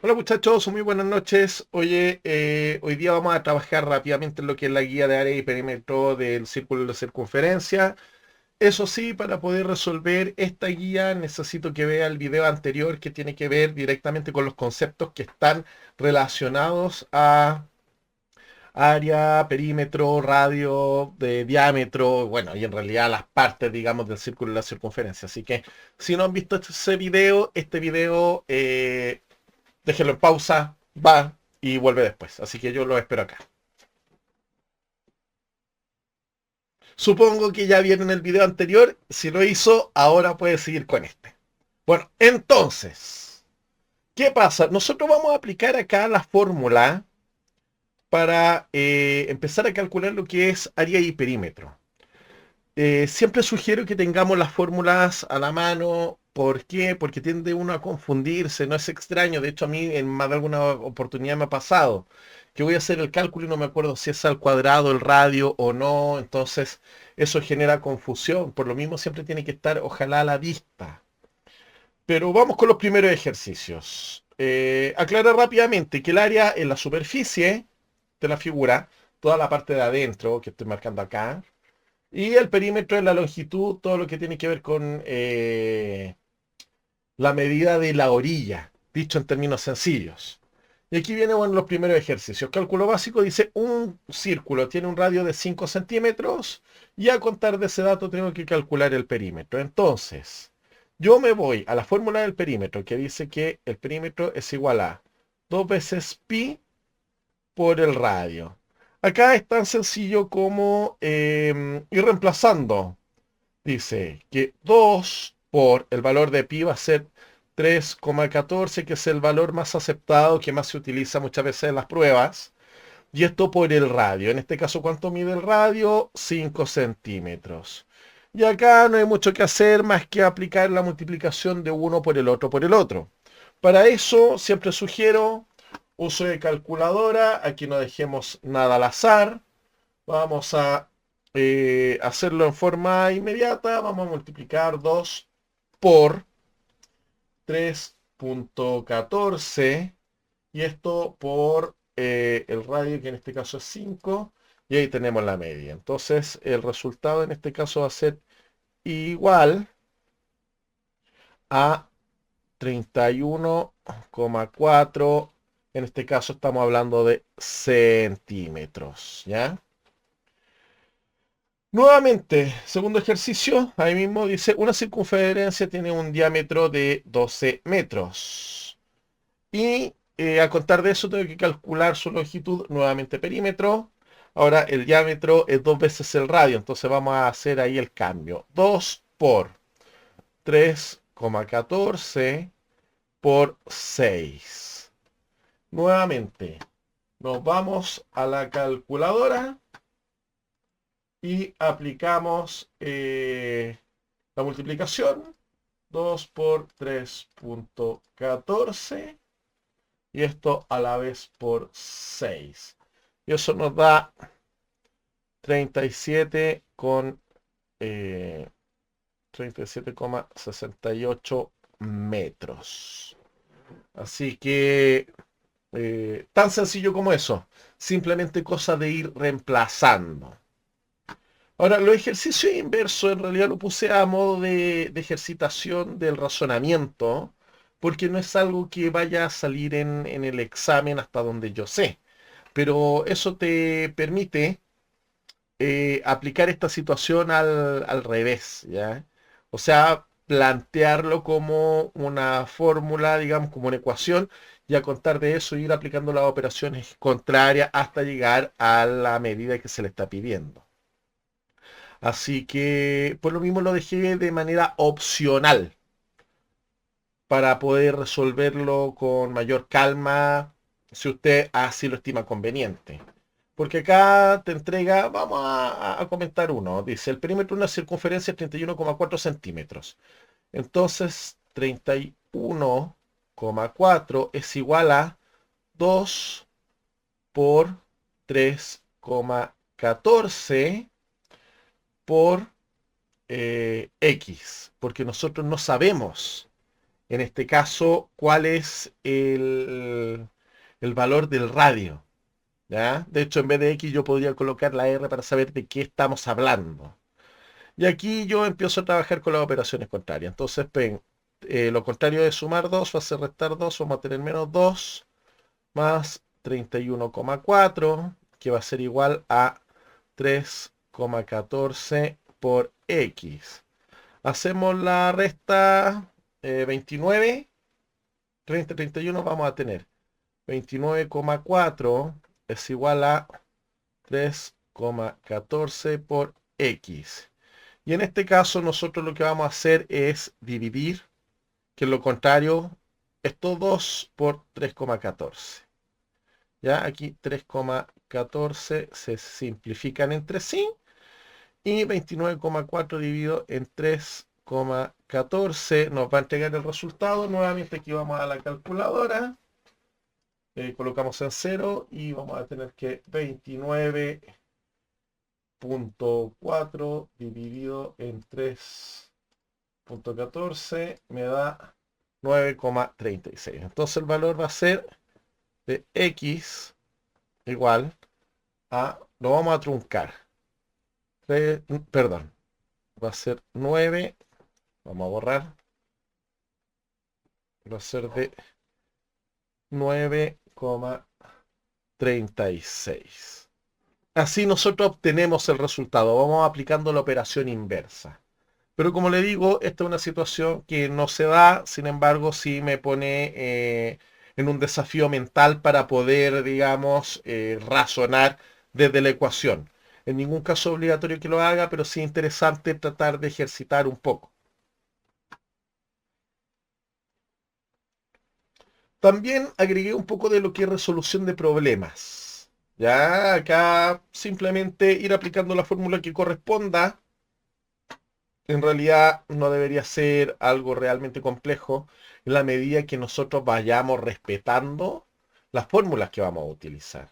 Hola muchachos, muy buenas noches. Oye, hoy día vamos a trabajar rápidamente en lo que es la guía de área y perímetro del círculo de circunferencia. Eso sí, para poder resolver esta guía necesito que vea el video anterior que tiene que ver directamente con los conceptos que están relacionados a área, perímetro, radio, de diámetro, bueno, y en realidad las partes, digamos, del círculo de la circunferencia. Así que si no han visto ese video, déjenlo en pausa, va y vuelve después. Así que yo lo espero acá. Supongo que ya vieron el video anterior. Si lo hizo, ahora puede seguir con este. Bueno, entonces, ¿qué pasa? Nosotros vamos a aplicar acá la fórmula para empezar a calcular lo que es área y perímetro. Siempre sugiero que tengamos las fórmulas a la mano. ¿Por qué? Porque tiende uno a confundirse, no es extraño. De hecho, a mí en más de alguna oportunidad me ha pasado que voy a hacer el cálculo y no me acuerdo si es al cuadrado, el radio o no. Entonces, eso genera confusión. Por lo mismo, siempre tiene que estar, ojalá, a la vista. Pero vamos con los primeros ejercicios. Aclara rápidamente que el área en la superficie de la figura, toda la parte de adentro que estoy marcando acá, y el perímetro es la longitud, todo lo que tiene que ver con la medida de la orilla, dicho en términos sencillos. Y aquí vienen bueno, los primeros ejercicios. Cálculo básico dice un círculo tiene un radio de 5 centímetros y a contar de ese dato tengo que calcular el perímetro. Entonces, yo me voy a la fórmula del perímetro que dice que el perímetro es igual a 2 veces pi por el radio. Acá es tan sencillo como ir reemplazando. Dice que 2 por el valor de pi va a ser 3,14, que es el valor más aceptado, que más se utiliza muchas veces en las pruebas. Y esto por el radio. En este caso, ¿cuánto mide el radio? 5 centímetros. Y acá no hay mucho que hacer más que aplicar la multiplicación de uno por el otro por el otro. Para eso, siempre sugiero uso de calculadora. Aquí no dejemos nada al azar. Vamos a hacerlo en forma inmediata. Vamos a multiplicar 2 por 3,14 y esto por el radio, que en este caso es 5, y ahí tenemos la media. Entonces, el resultado en este caso va a ser igual a 31,4. En este caso estamos hablando de centímetros, ¿ya? Nuevamente, segundo ejercicio, ahí mismo dice, una circunferencia tiene un diámetro de 12 metros. Y a contar de eso tengo que calcular su longitud, nuevamente perímetro. Ahora el diámetro es 2 veces el radio, entonces vamos a hacer ahí el cambio. 2 por 3,14 por 6. Nuevamente, nos vamos a la calculadora y aplicamos la multiplicación. 2 por 3,14 y esto a la vez por 6. Y eso nos da 37 con 37,68 metros. Así que tan sencillo como eso. Simplemente cosa de ir reemplazando. Ahora, los ejercicios inversos en realidad lo puse a modo de ejercitación del razonamiento, porque no es algo que vaya a salir en el examen hasta donde yo sé. Pero eso te permite aplicar esta situación al revés, ¿ya? O sea, plantearlo como una fórmula, digamos, como una ecuación, y a contar de eso ir aplicando las operaciones contrarias hasta llegar a la medida que se le está pidiendo. Así que por lo mismo lo dejé de manera opcional para poder resolverlo con mayor calma si usted así lo estima conveniente. Porque acá te entrega, vamos a comentar uno, dice el perímetro de una circunferencia es 31,4 centímetros. Entonces 31,4 es igual a 2 por 3,14 por X, porque nosotros no sabemos en este caso, cuál es el valor del radio. ¿Ya? De hecho, en vez de X yo podría colocar la R para saber de qué estamos hablando. Y aquí yo empiezo a trabajar con las operaciones contrarias. Entonces, ven, lo contrario de sumar 2 va a ser restar 2, vamos a tener menos 2 más 31,4, que va a ser igual a 3,14 por X. Hacemos la resta 29, 30, 31, vamos a tener 29,4 es igual a 3,14 por X. Y en este caso nosotros lo que vamos a hacer es dividir, que es lo contrario, estos 2 por 3,14. Ya aquí 3,14 se simplifican entre sí y 29,4 dividido en 3,14 nos va a entregar el resultado. Nuevamente aquí vamos a la calculadora, colocamos en 0 y vamos a tener que 29,4 dividido en 3,14 me da 9,36. Entonces el valor va a ser de X igual a, lo vamos a truncar, perdón, va a ser 9, vamos a borrar, va a ser de 9,36. Así nosotros obtenemos el resultado, vamos aplicando la operación inversa. Pero como le digo, esta es una situación que no se da, sin embargo, sí me pone en un desafío mental para poder, digamos, razonar desde la ecuación. En ningún caso obligatorio que lo haga, pero sí interesante tratar de ejercitar un poco. También agregué un poco de lo que es resolución de problemas. Ya acá simplemente ir aplicando la fórmula que corresponda. En realidad no debería ser algo realmente complejo en la medida que nosotros vayamos respetando las fórmulas que vamos a utilizar.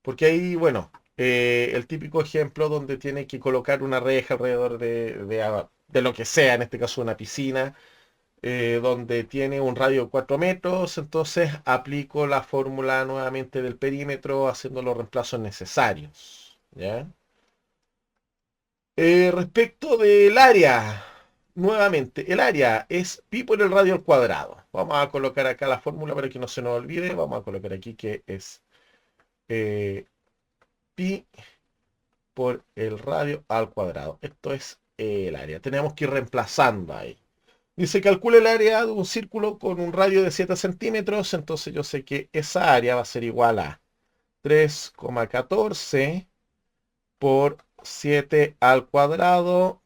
Porque ahí, bueno, el típico ejemplo donde tiene que colocar una reja alrededor de lo que sea, en este caso una piscina, donde tiene un radio de 4 metros, entonces aplico la fórmula nuevamente del perímetro haciendo los reemplazos necesarios. ¿Ya? Respecto del área, nuevamente, el área es pi por el radio al cuadrado. Vamos a colocar acá la fórmula para que no se nos olvide. Vamos a colocar aquí que es eh, pi por el radio al cuadrado. Esto es el área. Tenemos que ir reemplazando ahí. Dice, calcula el área de un círculo con un radio de 7 centímetros. Entonces yo sé que esa área va a ser igual a 3,14 por 7 al cuadrado.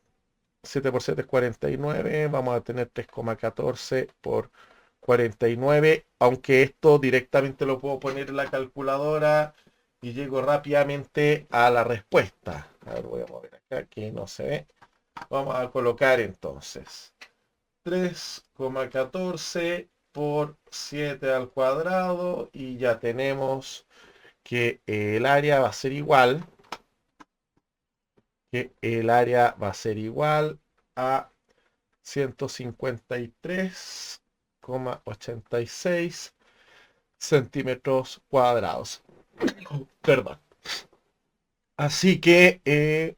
7 por 7 es 49. Vamos a tener 3,14 por 49. Aunque esto directamente lo puedo poner en la calculadora y llego rápidamente a la respuesta. A ver, voy a mover acá que no se ve. Vamos a colocar entonces 3,14 por 7 al cuadrado y ya tenemos que el área va a ser igual a 153,86 centímetros cuadrados. Perdón. Así que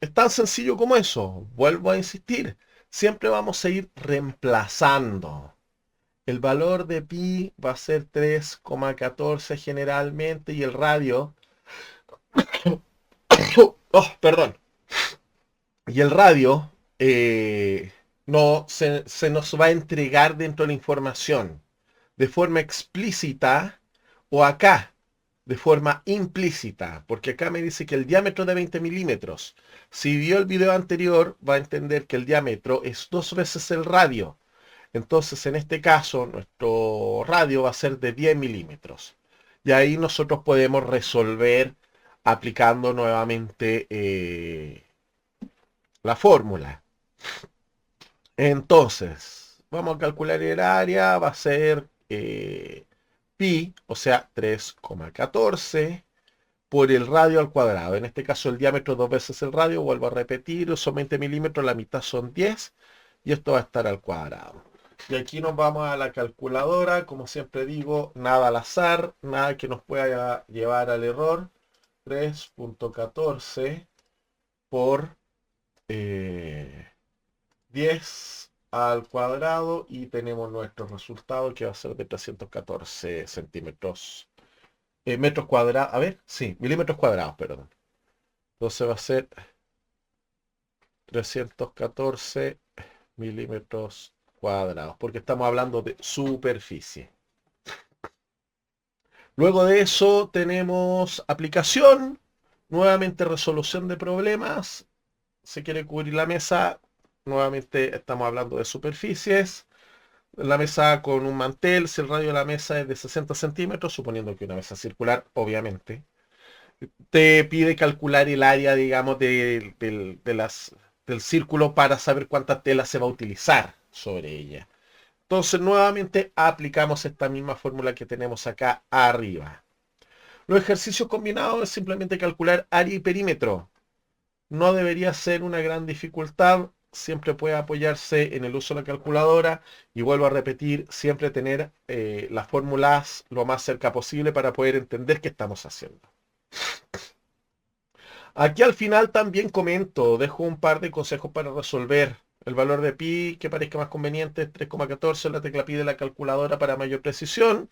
es tan sencillo como eso. Vuelvo a insistir. Siempre vamos a ir reemplazando. El valor de pi va a ser 3,14 generalmente y el radio... Oh, perdón. Y el radio no se nos va a entregar dentro de la información de forma explícita o acá de forma implícita, porque acá me dice que el diámetro de 20 milímetros. Si vio el video anterior, va a entender que el diámetro es 2 veces el radio. Entonces, en este caso, nuestro radio va a ser de 10 milímetros. Y ahí nosotros podemos resolver aplicando nuevamente la fórmula. Entonces, vamos a calcular el área, va a ser pi, o sea, 3,14 por el radio al cuadrado. En este caso el diámetro 2 veces el radio, vuelvo a repetir, son 20 milímetros, la mitad son 10 y esto va a estar al cuadrado. Y aquí nos vamos a la calculadora, como siempre digo, nada al azar, nada que nos pueda llevar al error. 3.14 por 10 al cuadrado y tenemos nuestro resultado que va a ser de 314 centímetros, metros cuadrados, a ver, sí, milímetros cuadrados, perdón. Entonces va a ser 314 milímetros cuadrados, porque estamos hablando de superficie. Luego de eso tenemos aplicación, nuevamente resolución de problemas. Se quiere cubrir la mesa, nuevamente estamos hablando de superficies. La mesa con un mantel, si el radio de la mesa es de 60 centímetros, suponiendo que una mesa circular, obviamente, te pide calcular el área, digamos, del círculo para saber cuánta tela se va a utilizar sobre ella. Entonces, nuevamente aplicamos esta misma fórmula que tenemos acá arriba. Los ejercicios combinados es simplemente calcular área y perímetro. No debería ser una gran dificultad. Siempre puede apoyarse en el uso de la calculadora. Y vuelvo a repetir, siempre tener las fórmulas lo más cerca posible para poder entender qué estamos haciendo. Aquí al final también comento, dejo un par de consejos para resolver. El valor de pi que parezca más conveniente es 3,14, la tecla pi de la calculadora para mayor precisión.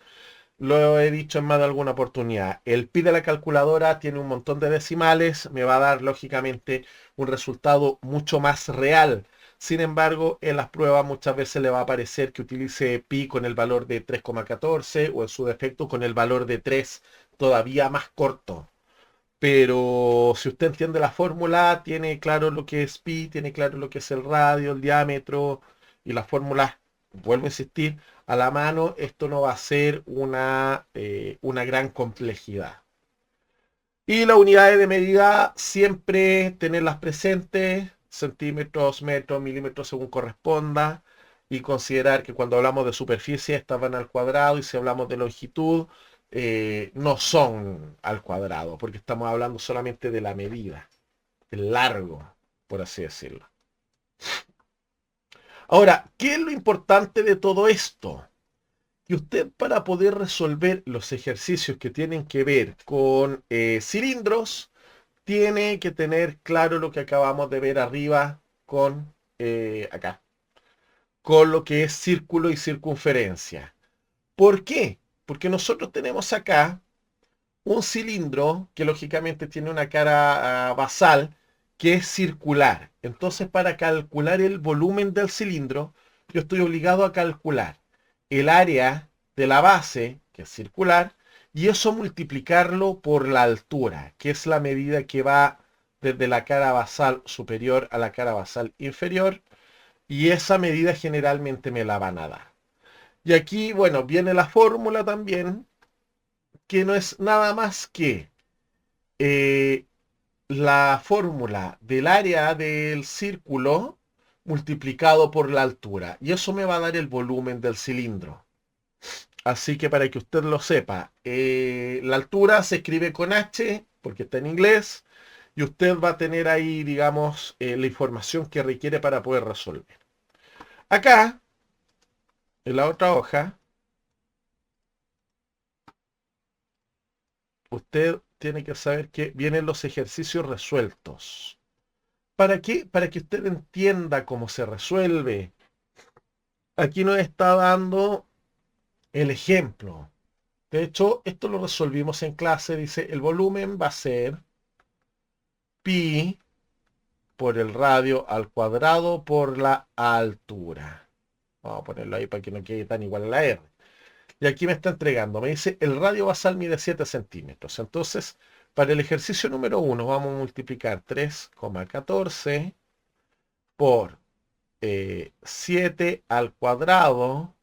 Lo he dicho en más de alguna oportunidad. El pi de la calculadora tiene un montón de decimales, me va a dar lógicamente un resultado mucho más real. Sin embargo, en las pruebas muchas veces le va a aparecer que utilice pi con el valor de 3,14 o en su defecto con el valor de 3 todavía más corto. Pero si usted entiende la fórmula, tiene claro lo que es pi, tiene claro lo que es el radio, el diámetro y las fórmulas, vuelvo a insistir, a la mano, esto no va a ser una gran complejidad. Y las unidades de medida siempre tenerlas presentes, centímetros, metros, milímetros según corresponda, y considerar que cuando hablamos de superficie estas van al cuadrado y si hablamos de longitud no son al cuadrado, porque estamos hablando solamente de la medida, del largo, por así decirlo. Ahora, ¿qué es lo importante de todo esto? Que usted para poder resolver los ejercicios que tienen que ver con cilindros, tiene que tener claro lo que acabamos de ver arriba con acá, con lo que es círculo y circunferencia. ¿Por qué? Porque nosotros tenemos acá un cilindro que lógicamente tiene una cara basal que es circular. Entonces, para calcular el volumen del cilindro, yo estoy obligado a calcular el área de la base, que es circular, y eso multiplicarlo por la altura, que es la medida que va desde la cara basal superior a la cara basal inferior, y esa medida generalmente me la van a dar. Y aquí, bueno, viene la fórmula también, que no es nada más que eh, la fórmula del área del círculo multiplicado por la altura. Y eso me va a dar el volumen del cilindro. Así que para que usted lo sepa, la altura se escribe con H porque está en inglés y usted va a tener ahí, digamos, la información que requiere para poder resolver. Acá, en la otra hoja, usted tiene que saber que vienen los ejercicios resueltos. ¿Para qué? Para que usted entienda cómo se resuelve. Aquí nos está dando el ejemplo. De hecho, esto lo resolvimos en clase. Dice, el volumen va a ser pi por el radio al cuadrado por la altura. Vamos a ponerlo ahí para que no quede tan igual a la R. Y aquí me está entregando, me dice, el radio basal mide 7 centímetros. Entonces, para el ejercicio número 1 vamos a multiplicar 3,14 por 7 al cuadrado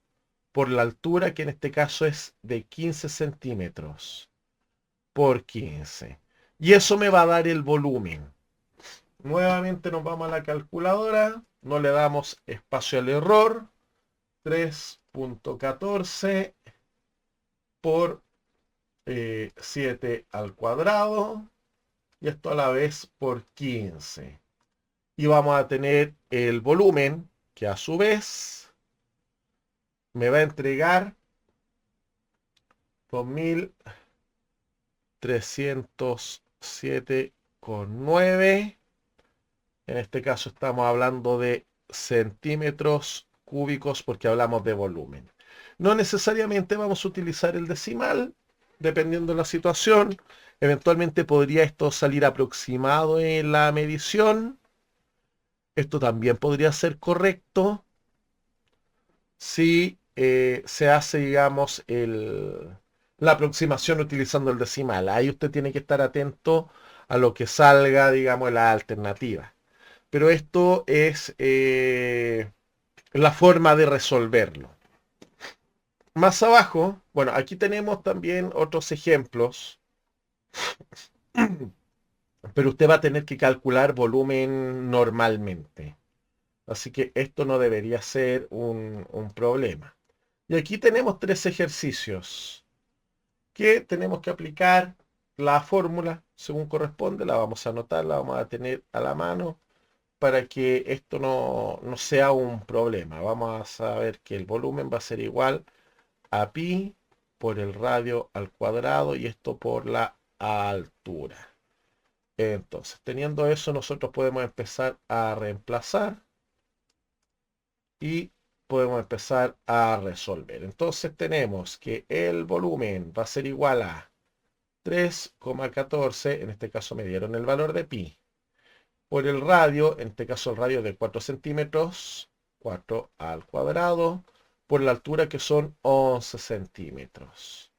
por la altura, que en este caso es de 15 centímetros por 15. Y eso me va a dar el volumen. Nuevamente nos vamos a la calculadora, no le damos espacio al error. 3.14 por 7 al cuadrado. Y esto a la vez por 15. Y vamos a tener el volumen, que a su vez me va a entregar 2307,9. En este caso estamos hablando de centímetros cúbicos porque hablamos de volumen. No necesariamente vamos a utilizar el decimal, dependiendo de la situación. Eventualmente podría esto salir aproximado en la medición. Esto también podría ser correcto si se hace, digamos, la aproximación utilizando el decimal. Ahí usted tiene que estar atento a lo que salga, digamos, en la alternativa. Pero esto es la forma de resolverlo. Más abajo, bueno, aquí tenemos también otros ejemplos, pero usted va a tener que calcular volumen normalmente. Así que esto no debería ser un problema. Y aquí tenemos tres ejercicios que tenemos que aplicar la fórmula según corresponde. La vamos a anotar, la vamos a tener a la mano para que esto no sea un problema. Vamos a saber que el volumen va a ser igual a pi por el radio al cuadrado y esto por la altura. Entonces, teniendo eso, nosotros podemos empezar a reemplazar y podemos empezar a resolver. Entonces tenemos que el volumen va a ser igual a 3,14, en este caso me dieron el valor de pi, por el radio, en este caso el radio de 4 centímetros, 4 al cuadrado, por la altura que son 11 centímetros.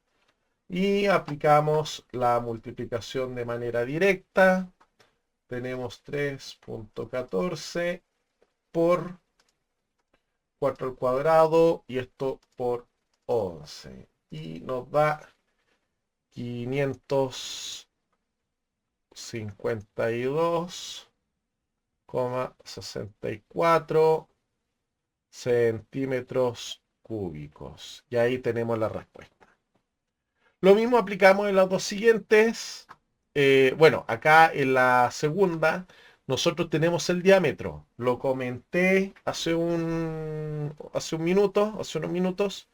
Y aplicamos la multiplicación de manera directa. Tenemos 3,14 por 4 al cuadrado y esto por 11. Y nos da 552,64 centímetros cúbicos. Y ahí tenemos la respuesta. Lo mismo aplicamos en las dos siguientes. Bueno, acá en la segunda nosotros tenemos el diámetro. Lo comenté hace unos minutos,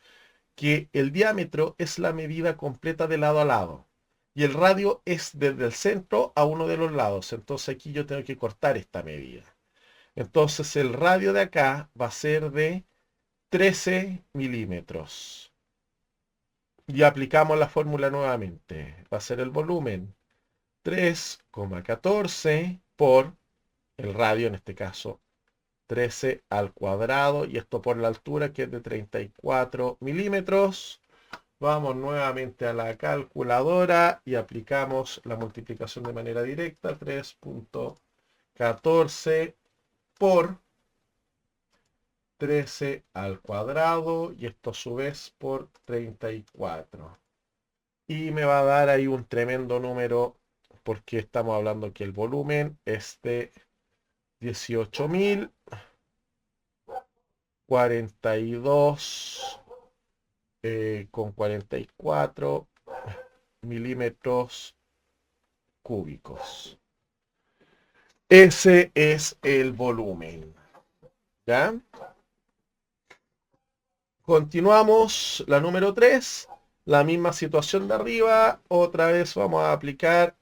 que el diámetro es la medida completa de lado a lado. Y el radio es desde el centro a uno de los lados. Entonces aquí yo tengo que cortar esta medida. Entonces el radio de acá va a ser de 13 milímetros. Y aplicamos la fórmula nuevamente. Va a ser el volumen 3,14 por el radio, en este caso 13 al cuadrado, y esto por la altura que es de 34 milímetros. Vamos nuevamente a la calculadora y aplicamos la multiplicación de manera directa. 3,14 por 13 al cuadrado y esto a su vez por 34. Y me va a dar ahí un tremendo número porque estamos hablando que el volumen es de 18.042 con 44 milímetros cúbicos. Ese es el volumen. ¿Ya? Continuamos la número 3. La misma situación de arriba. Otra vez vamos a aplicar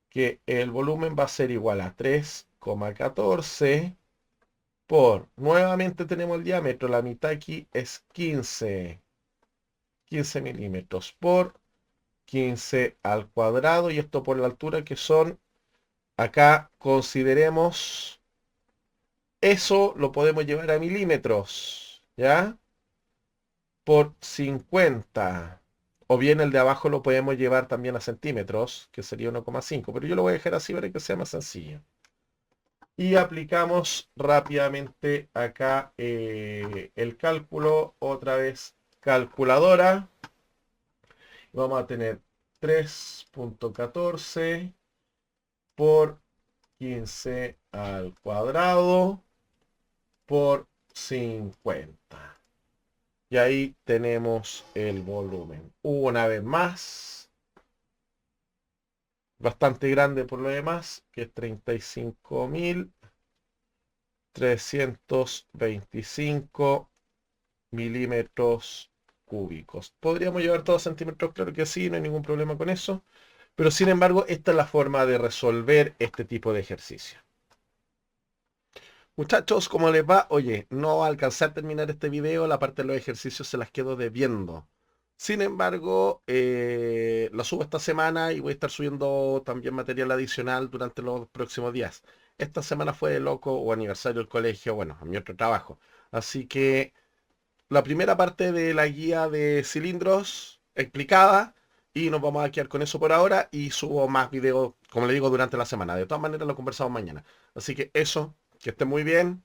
que el volumen va a ser igual a 3,14 por, nuevamente tenemos el diámetro, la mitad aquí es 15 milímetros por 15 al cuadrado y esto por la altura que son, acá consideremos, eso lo podemos llevar a milímetros, ¿ya? Por 50. O bien el de abajo lo podemos llevar también a centímetros, que sería 1,5, pero yo lo voy a dejar así para que sea más sencillo. Y aplicamos rápidamente acá el cálculo, otra vez calculadora. Vamos a tener 3,14 por 15 al cuadrado por 50. Y ahí tenemos el volumen. Una vez más, bastante grande por lo demás, que es 35.325 milímetros cúbicos. ¿Podríamos llevar todos centímetros? Claro que sí, no hay ningún problema con eso. Pero sin embargo, esta es la forma de resolver este tipo de ejercicio. Muchachos, ¿cómo les va? Oye, no alcancé a terminar este video, la parte de los ejercicios se las quedo debiendo. Sin embargo, lo subo esta semana y voy a estar subiendo también material adicional durante los próximos días. Esta semana fue de loco o aniversario del colegio, bueno, a mi otro trabajo. Así que la primera parte de la guía de cilindros explicada y nos vamos a quedar con eso por ahora y subo más videos, como le digo, durante la semana. De todas maneras lo conversamos mañana. Así que eso, que estén muy bien.